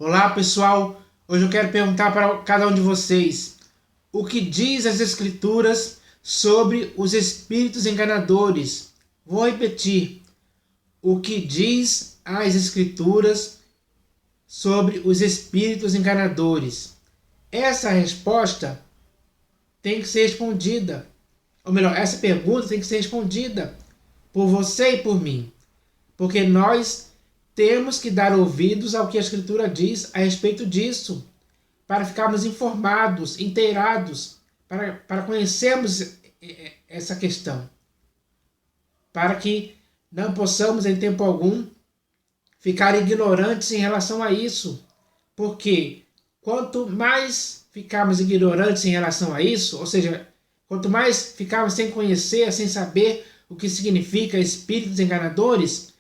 Olá, pessoal. Hoje eu quero perguntar para cada um de vocês o que diz as Escrituras sobre os espíritos enganadores. Vou repetir. O que diz as Escrituras sobre os espíritos enganadores? Essa resposta tem que ser respondida. Ou melhor, essa pergunta tem que ser respondida por você e por mim. Porque nós temos que dar ouvidos ao que a Escritura diz a respeito disso, para ficarmos informados, inteirados, para conhecermos essa questão, para que não possamos, em tempo algum, ficar ignorantes em relação a isso, porque quanto mais ficarmos ignorantes em relação a isso, ou seja, quanto mais ficarmos sem conhecer, sem saber o que significa espíritos enganadores,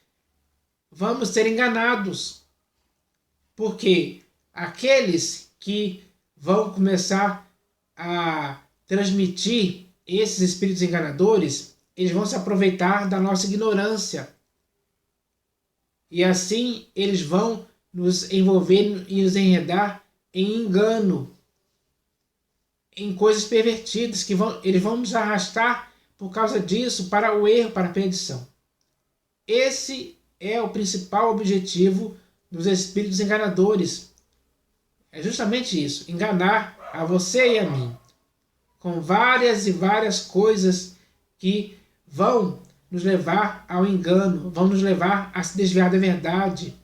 vamos ser enganados, porque aqueles que vão começar a transmitir esses espíritos enganadores, eles vão se aproveitar da nossa ignorância. E assim eles vão nos envolver e nos enredar em engano, em coisas pervertidas, que eles vão nos arrastar por causa disso para o erro, para a perdição. Esse é o principal objetivo dos espíritos enganadores. É justamente isso, enganar a você e a mim, com várias e várias coisas que vão nos levar ao engano, vão nos levar a se desviar da verdade,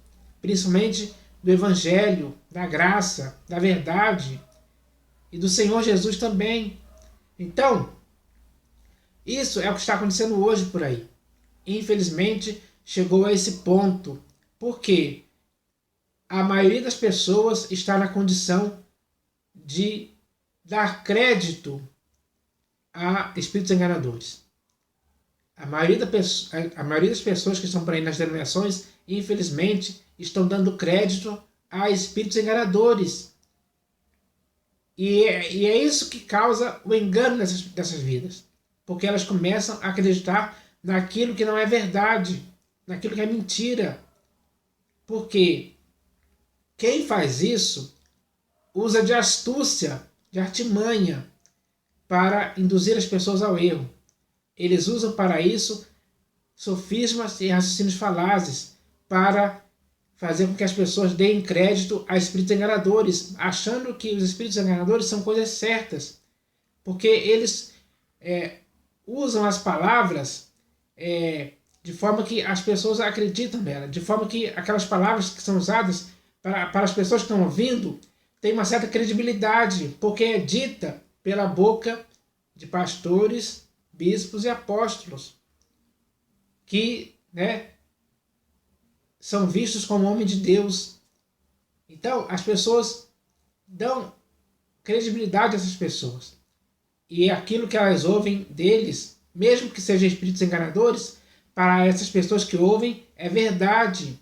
principalmente do Evangelho, da graça, da verdade e do Senhor Jesus também. Então, isso é o que está acontecendo hoje por aí. Infelizmente, chegou a esse ponto, porque a maioria das pessoas está na condição de dar crédito a espíritos enganadores. A maioria das pessoas que estão por aí nas denominações, infelizmente, estão dando crédito a espíritos enganadores. E é isso que causa o engano dessas vidas. Porque elas começam a acreditar naquilo que não é verdade, naquilo que é mentira. Porque quem faz isso usa de astúcia, de artimanha, para induzir as pessoas ao erro. Eles usam para isso sofismas e raciocínios falazes, para fazer com que as pessoas deem crédito a espíritos enganadores, achando que os espíritos enganadores são coisas certas, porque eles usam as palavras de forma que as pessoas acreditam nela, de forma que aquelas palavras que são usadas para as pessoas que estão ouvindo têm uma certa credibilidade, porque é dita pela boca de pastores, bispos e apóstolos, que são vistos como homens de Deus. Então, as pessoas dão credibilidade a essas pessoas. E aquilo que elas ouvem deles, mesmo que sejam espíritos enganadores, para essas pessoas que ouvem é verdade.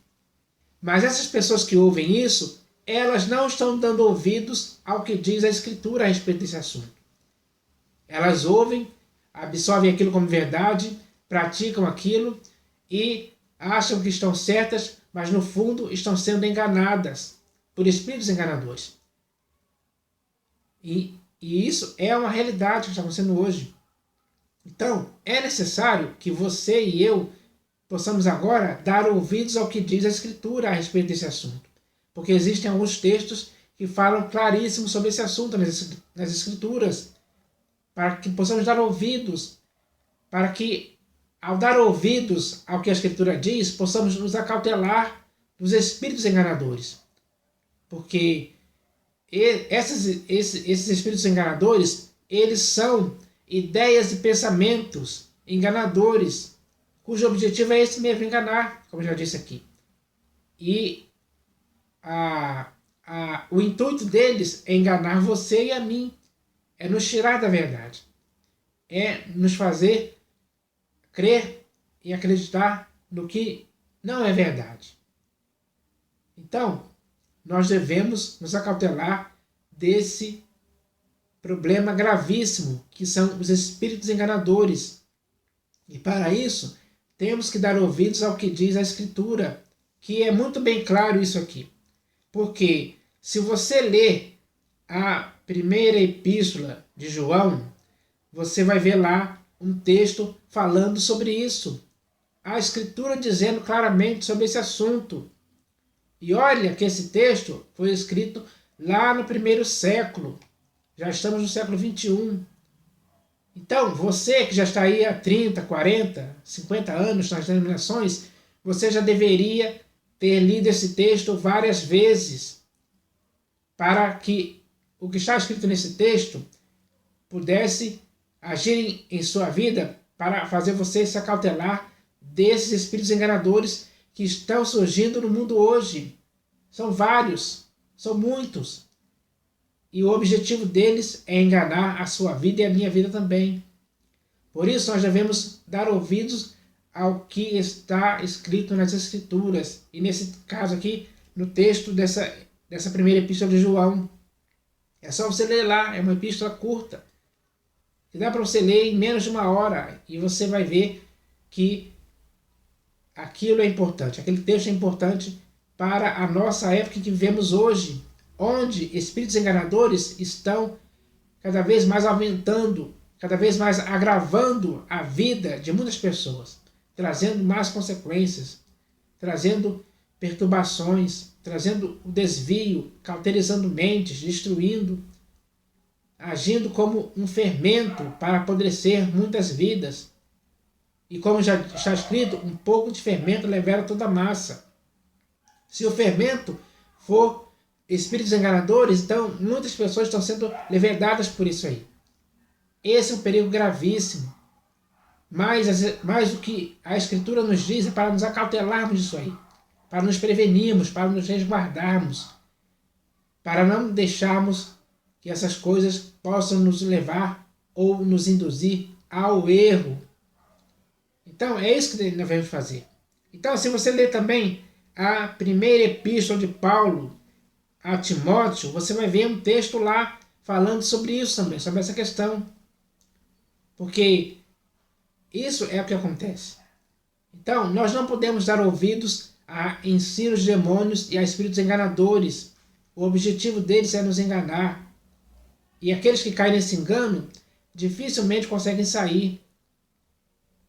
Mas essas pessoas que ouvem isso, elas não estão dando ouvidos ao que diz a Escritura a respeito desse assunto. Elas ouvem, absorvem aquilo como verdade, praticam aquilo e acham que estão certas, mas no fundo estão sendo enganadas por espíritos enganadores. E isso é uma realidade que está acontecendo hoje. Então, é necessário que você e eu possamos agora dar ouvidos ao que diz a Escritura a respeito desse assunto. Porque existem alguns textos que falam claríssimo sobre esse assunto nas Escrituras, para que possamos dar ouvidos, para que, ao dar ouvidos ao que a Escritura diz, possamos nos acautelar dos espíritos enganadores. Porque esses espíritos enganadores, eles são ideias e pensamentos enganadores, cujo objetivo é esse mesmo, enganar, como eu já disse aqui. E o intuito deles é enganar você e a mim, é nos tirar da verdade, é nos fazer crer e acreditar no que não é verdade. Então, nós devemos nos acautelar desse problema gravíssimo que são os espíritos enganadores. E para isso, temos que dar ouvidos ao que diz a Escritura, que é muito bem claro isso aqui. Porque se você ler a primeira epístola de João, você vai ver lá um texto falando sobre isso. A Escritura dizendo claramente sobre esse assunto. E olha que esse texto foi escrito lá no primeiro século. Já estamos no século 21. Então, você que já está aí há 30, 40, 50 anos nas denominações, você já deveria ter lido esse texto várias vezes para que o que está escrito nesse texto pudesse agir em sua vida para fazer você se acautelar desses espíritos enganadores que estão surgindo no mundo hoje. São vários, são muitos. E o objetivo deles é enganar a sua vida e a minha vida também. Por isso nós devemos dar ouvidos ao que está escrito nas Escrituras. E nesse caso aqui, no texto dessa primeira epístola de João. É só você ler lá, é uma epístola curta. Que dá para você ler em menos de uma hora. E você vai ver que aquilo é importante. Aquele texto é importante para a nossa época que vivemos hoje. Onde espíritos enganadores estão cada vez mais aumentando, cada vez mais agravando a vida de muitas pessoas, trazendo mais consequências, trazendo perturbações, trazendo o desvio, cauterizando mentes, destruindo, agindo como um fermento para apodrecer muitas vidas. E como já está escrito, um pouco de fermento levera toda a massa. Se o fermento for espíritos enganadores, então muitas pessoas estão sendo levedadas por isso aí. Esse é um perigo gravíssimo. Mais do que a Escritura nos diz é para nos acautelarmos disso aí, para nos prevenirmos, para nos resguardarmos, para não deixarmos que essas coisas possam nos levar ou nos induzir ao erro. Então é isso que nós devemos fazer. Então, se você ler também a primeira epístola de Paulo a Timóteo, você vai ver um texto lá falando sobre isso também, sobre essa questão. Porque isso é o que acontece. Então, nós não podemos dar ouvidos a ensinos de demônios e a espíritos enganadores. O objetivo deles é nos enganar. E aqueles que caem nesse engano dificilmente conseguem sair.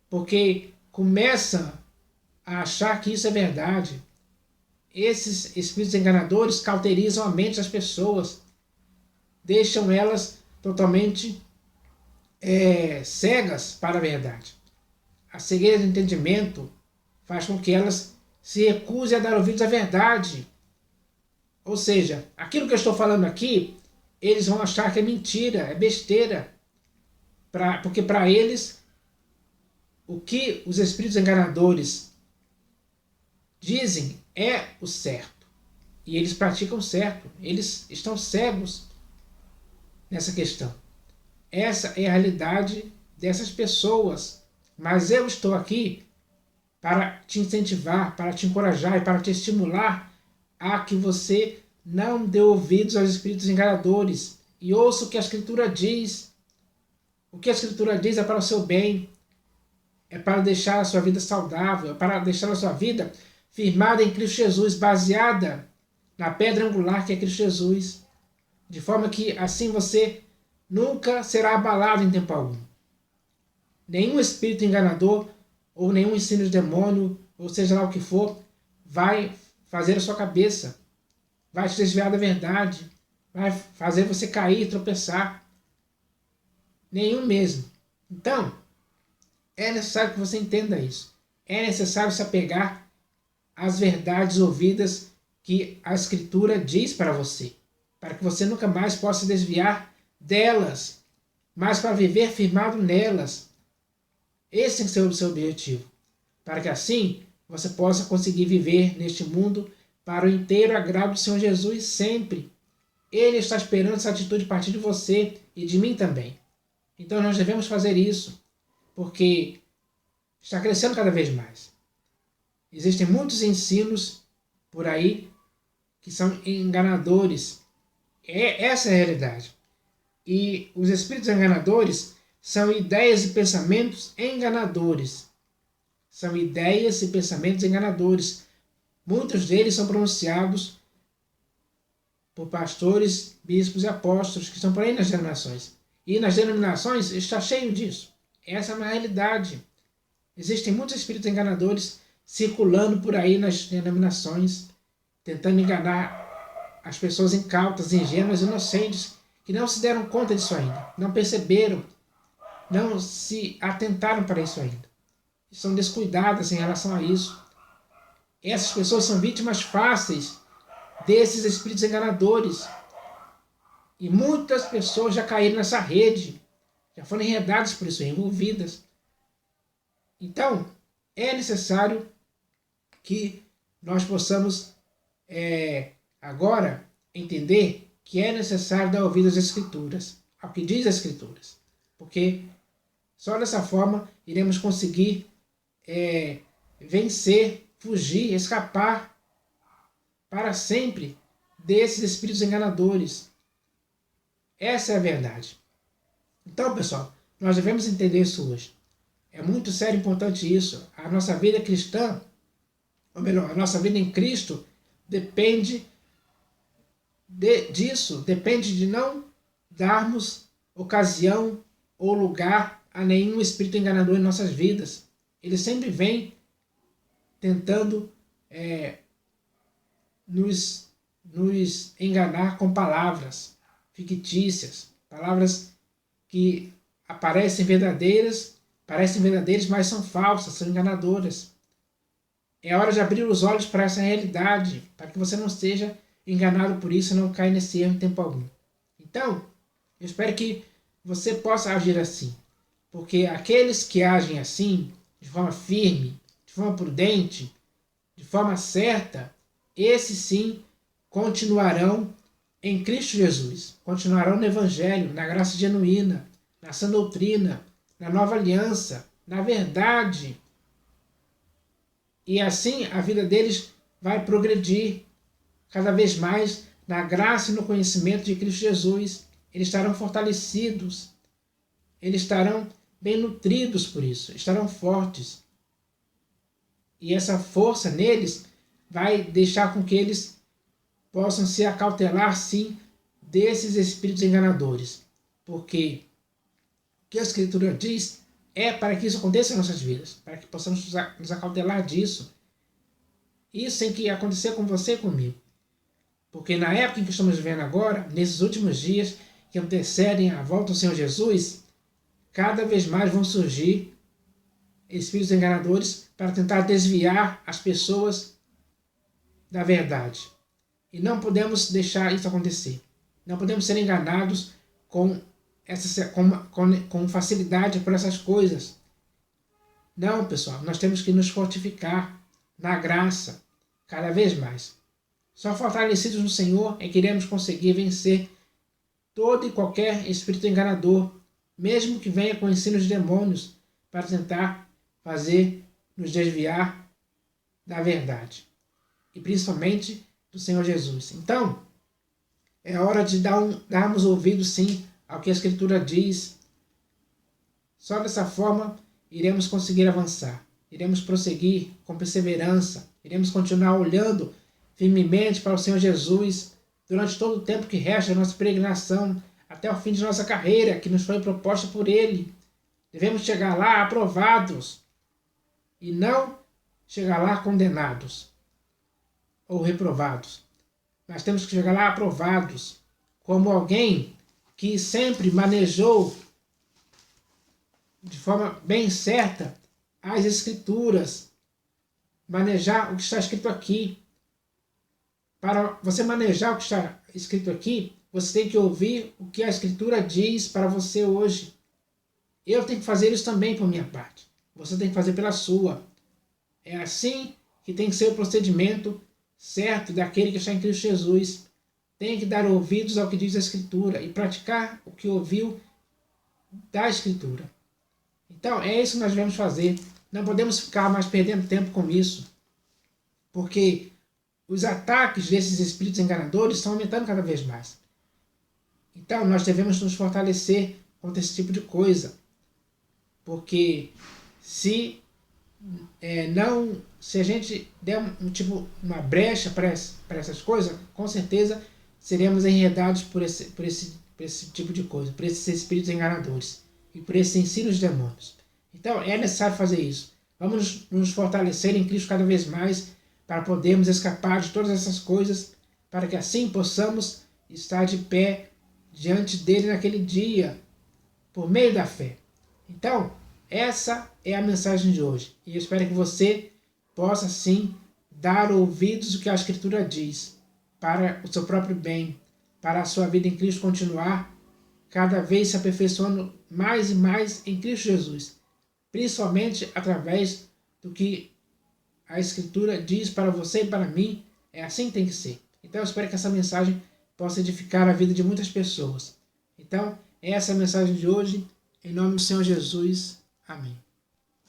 Porque começam a achar que isso é verdade. Esses espíritos enganadores cauterizam a mente das pessoas, deixam elas totalmente cegas para a verdade. A cegueira do entendimento faz com que elas se recusem a dar ouvidos à verdade. Ou seja, aquilo que eu estou falando aqui, eles vão achar que é mentira, é besteira. Porque para eles, o que os espíritos enganadores dizem é o certo. E eles praticam certo. Eles estão cegos nessa questão. Essa é a realidade dessas pessoas. Mas eu estou aqui para te incentivar, para te encorajar e para te estimular a que você não dê ouvidos aos espíritos enganadores e ouça o que a Escritura diz. O que a Escritura diz é para o seu bem, é para deixar a sua vida saudável, é para deixar a sua vida firmada em Cristo Jesus, baseada na pedra angular que é Cristo Jesus, de forma que assim você nunca será abalado em tempo algum. Nenhum espírito enganador ou nenhum ensino de demônio, ou seja lá o que for, vai fazer a sua cabeça, vai te desviar da verdade, vai fazer você cair e tropeçar. Nenhum mesmo. Então, é necessário que você entenda isso. É necessário se apegar às verdades ouvidas que a Escritura diz para você, para que você nunca mais possa se desviar delas, mas para viver firmado nelas. Esse tem que ser o seu objetivo, para que assim você possa conseguir viver neste mundo para o inteiro agrado do Senhor Jesus sempre. Ele está esperando essa atitude a partir de você e de mim também. Então nós devemos fazer isso, porque está crescendo cada vez mais. Existem muitos ensinos por aí que são enganadores. Essa é a realidade. E os espíritos enganadores são ideias e pensamentos enganadores. São ideias e pensamentos enganadores. Muitos deles são pronunciados por pastores, bispos e apóstolos que estão por aí nas denominações. E nas denominações está cheio disso. Essa é uma realidade. Existem muitos espíritos enganadores circulando por aí nas denominações, tentando enganar as pessoas incautas, ingênuas, inocentes, que não se deram conta disso ainda, não perceberam, não se atentaram para isso ainda. Estão descuidadas em relação a isso. Essas pessoas são vítimas fáceis desses espíritos enganadores. E muitas pessoas já caíram nessa rede, já foram enredadas por isso, envolvidas. Então, é necessário que nós possamos agora entender que é necessário dar ouvido às Escrituras, ao que diz as Escrituras. Porque só dessa forma iremos conseguir vencer, fugir, escapar para sempre desses espíritos enganadores. Essa é a verdade. Então, pessoal, nós devemos entender isso hoje. É muito sério e importante isso. A nossa vida cristã, ou melhor, a nossa vida em Cristo, depende disso, depende de não darmos ocasião ou lugar a nenhum espírito enganador em nossas vidas. Ele sempre vem tentando nos enganar com palavras fictícias, palavras que parecem verdadeiras, mas são falsas, são enganadoras. É hora de abrir os olhos para essa realidade, para que você não seja enganado por isso e não caia nesse erro em tempo algum. Então, eu espero que você possa agir assim, porque aqueles que agem assim, de forma firme, de forma prudente, de forma certa, esses sim continuarão em Cristo Jesus, continuarão no Evangelho, na graça genuína, na sã doutrina, na nova aliança, na verdade. E assim a vida deles vai progredir cada vez mais na graça e no conhecimento de Cristo Jesus. Eles estarão fortalecidos, eles estarão bem nutridos por isso, estarão fortes. E essa força neles vai deixar com que eles possam se acautelar, sim, desses espíritos enganadores. Porque o que a Escritura diz é para que isso aconteça em nossas vidas, para que possamos nos acautelar disso. Isso tem que acontecer com você e comigo. Porque na época em que estamos vivendo agora, nesses últimos dias que antecedem a volta do Senhor Jesus, cada vez mais vão surgir espíritos enganadores para tentar desviar as pessoas da verdade. E não podemos deixar isso acontecer. Não podemos ser enganados com facilidade por essas coisas. Não, pessoal, nós temos que nos fortificar na graça cada vez mais. Só fortalecidos no Senhor é que iremos conseguir vencer todo e qualquer espírito enganador, mesmo que venha com ensinos de demônios para tentar nos desviar da verdade. E principalmente do Senhor Jesus. Então, é hora de darmos ouvido, sim, ao que a Escritura diz. Só dessa forma iremos conseguir avançar. Iremos prosseguir com perseverança. Iremos continuar olhando firmemente para o Senhor Jesus durante todo o tempo que resta da nossa peregrinação, até o fim de nossa carreira, que nos foi proposta por Ele. Devemos chegar lá aprovados e não chegar lá condenados ou reprovados. Nós temos que chegar lá aprovados, como alguém que sempre manejou de forma bem certa as Escrituras, manejar o que está escrito aqui. Para você manejar o que está escrito aqui, você tem que ouvir o que a Escritura diz para você hoje. Eu tenho que fazer isso também por minha parte. Você tem que fazer pela sua. É assim que tem que ser o procedimento certo daquele que está em Cristo Jesus. Tem que dar ouvidos ao que diz a Escritura e praticar o que ouviu da Escritura. Então, é isso que nós devemos fazer. Não podemos ficar mais perdendo tempo com isso, porque os ataques desses espíritos enganadores estão aumentando cada vez mais. Então, nós devemos nos fortalecer contra esse tipo de coisa, porque se a gente der uma brecha para essas coisas, com certeza seremos enredados por esse tipo de coisa, por esses espíritos enganadores e por esses ensinos de demônios. Então é necessário fazer isso. Vamos nos fortalecer em Cristo cada vez mais para podermos escapar de todas essas coisas, para que assim possamos estar de pé diante dele naquele dia, por meio da fé. Então, essa é a mensagem de hoje. E eu espero que você possa, sim, dar ouvidos ao que a Escritura diz, para o seu próprio bem, para a sua vida em Cristo continuar cada vez se aperfeiçoando mais e mais em Cristo Jesus, principalmente através do que a Escritura diz para você e para mim. É assim que tem que ser. Então eu espero que essa mensagem possa edificar a vida de muitas pessoas. Então, essa é a mensagem de hoje. Em nome do Senhor Jesus. Amém.